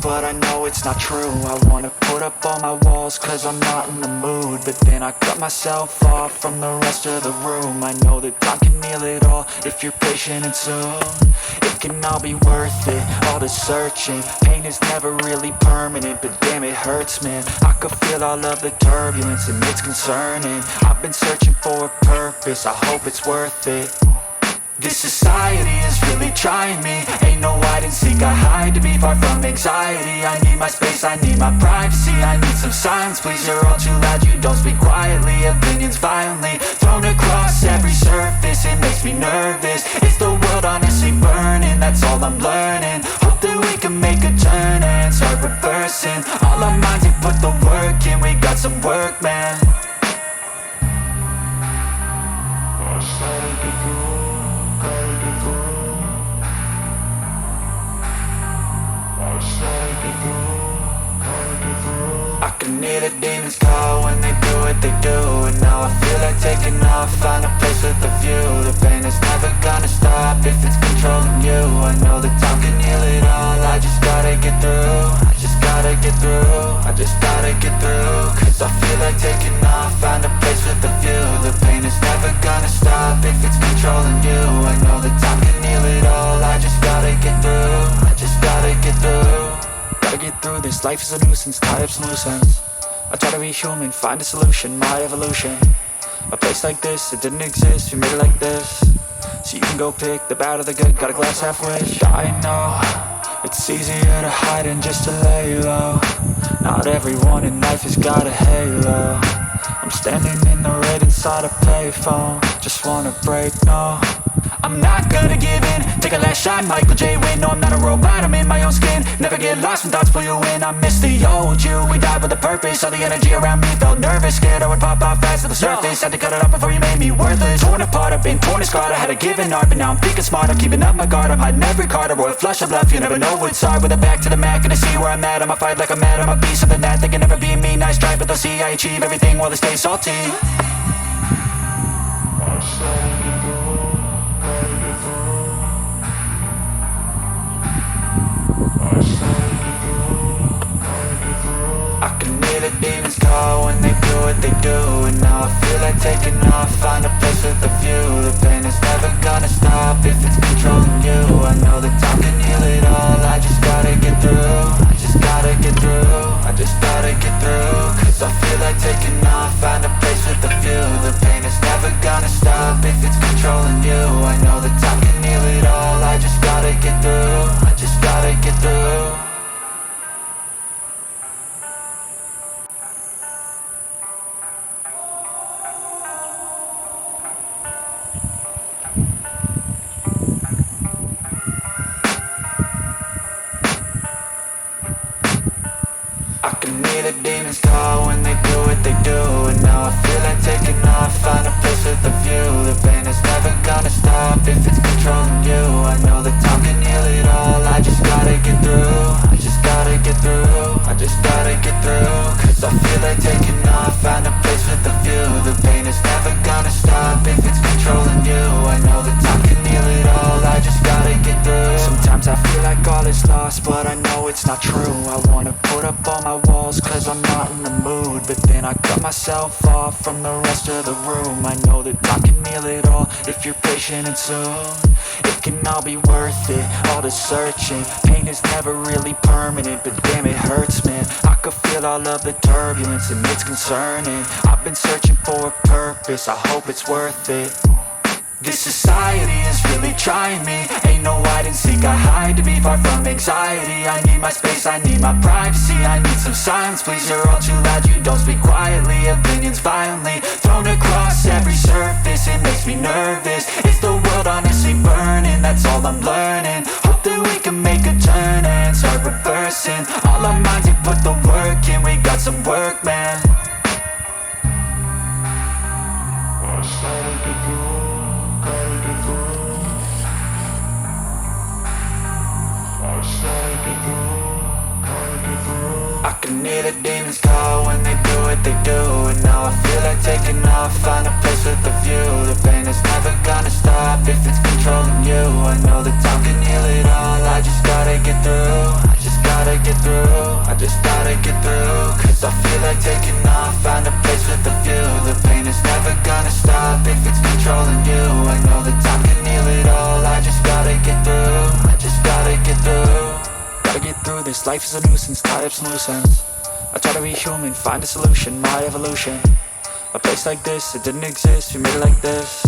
lost, but I know it's not true. I wanna put up all my walls cause I'm not in the mood, but then I cut myself off from the rest of the room. I know that time can heal it all if you're patient and soon it can all be worth it, all the searching. Pain is never really permanent, but damn it hurts, man. I could feel all of the turbulence and it's concerning. I've been searching for a purpose, I hope it's worth it. This society is really trying me. Ain't no hide and seek, I hide to be far from anxiety. I need my space, I need my privacy. I need some silence, please, you're all too loud. You don't speak quietly, opinions violently thrown across every surface. It makes me nervous, is the world honestly burning? That's all I'm learning. Hope that we can make a turn and start reversing. All our minds and put the work in, we got some work, man. I can hear the demons call when they do what they do, and now I feel like taking off, find a place with a view. The pain is never gonna stop if it's controlling you. I know that time can heal it all, I just gotta get through. I just gotta get through, I just gotta get through. Cause I feel like taking off, find a place with a view. The pain is never gonna stop if it's controlling you. I know that time can heal it all, I just gotta get through. I just gotta get through. Gotta get through this, life is a nuisance, tie up some loose ends. I try to be human, find a solution, my evolution. A place like this, it didn't exist, we made it like this. So you can go pick the bad or the good, got a glass half wish. I know, it's easier to hide than just to lay low. Not everyone in life has got a halo. I'm standing in the red inside a payphone, just wanna break, no. I'm not gonna give in, take a last shot, Michael J. Win. No, I'm not a robot, I'm in my own skin. Never get lost when thoughts pull you in. I miss the old you, we died with a purpose. All the energy around me felt nervous, scared I would pop off fast to the surface. Had to cut it off before you made me worthless. Torn apart, I've been torn and scarred. I had a given art, but now I'm thinking smart. I'm keeping up my guard, I'm hiding every card. A royal flush of left, you never know what's hard. With a back to the mat, gonna see where I'm at. I'ma fight like I'm mad, I'ma be something that they can never be me. Nice try, but they'll see I achieve everything while they stay salty. I can hear the demons call when they do what they do, and now I feel like taking off, find a place with a view. The pain is never gonna stop if it's controlling you. I know that time can heal it all, I just gotta get through. I just gotta get through, I just gotta get through. Cause I feel like taking off, find a place with a view. The pain is never gonna stop if it's controlling you. I know that time can heal it all, I just gotta get through. I just gotta get through. I can hear the demons call when they do what they do, and now I feel like taking off, find a place with a view. The pain is never gonna stop if it's controlling you. I know that time can heal it all, I just gotta get through. I just gotta get through, I just gotta get through. Cause I feel like taking off, find a place with a view. The pain is never gonna stop if it's controlling you. I know that time can heal it all, I just gotta get through. Sometimes I feel like all is lost, but I know it's not true. I wanna put up all my walls cause I'm not in the mood, but then I cut myself off from the rest of the room. I know that time can heal it all if you're patient, and soon it can all be worth it, all the searching. Pain is never really permanent, but damn it hurts, man. I could feel all of the turbulence and it's concerning. I've been searching for a purpose, I hope it's worth it. This society is really trying me. Ain't no hide and seek, I hide to be far from anxiety. I need my space, I need my privacy. I need some silence, please, you're all too loud. You don't speak quietly, opinions violently thrown across every surface. It makes me nervous, is the world honestly burning? That's all I'm learning. Hope that we can make a turn and start reversing. All our minds and put the work in, we got some work, man. I can hear the demons call when they do what they do, and now I feel like taking off, find a place with a view. The pain is never gonna stop if it's controlling you. I know that time can heal it all, I just gotta get through. I just gotta gotta get through, I just gotta get through. Cause I feel like taking off, find a place with a view. The pain is never gonna stop if it's controlling you. I know that time can heal it all, I just gotta get through, I just gotta get through. Gotta get through this, life is a nuisance, tie up some loose ends. I try to be human, find a solution, my evolution. A place like this, it didn't exist, we made it like this.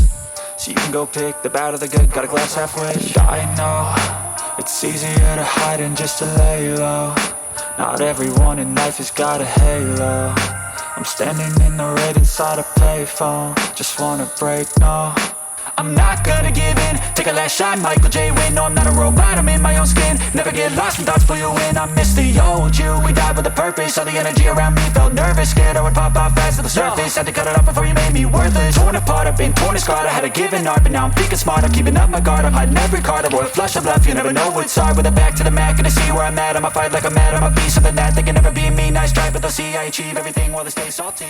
So you can go pick the bad or the good, got a glass half wish. I know, it's easier to hide than just to lay low. Not everyone in life has got a halo. I'm standing in the red inside a payphone, just wanna break, no. I'm not gonna give in, take a last shot, Michael J. Win. No, I'm not a robot, I'm in my own skin. Never get lost when thoughts pull you in. I miss the old you, we died with a purpose. All the energy around me felt nervous, scared I would pop out fast to the surface. Had to cut it off before you made me worthless. Torn apart, I've been torn and scarred. I had a given art, but now I'm thinking smart. I'm keeping up my guard, I'm hiding every card. I roll a flush of bluff, you never know what's hard. With a back to the mat, gonna see where I'm at. I'ma fight like I'm mad, I'ma be something that they can never be me. Nice try, but they'll see I achieve everything while they stay salty.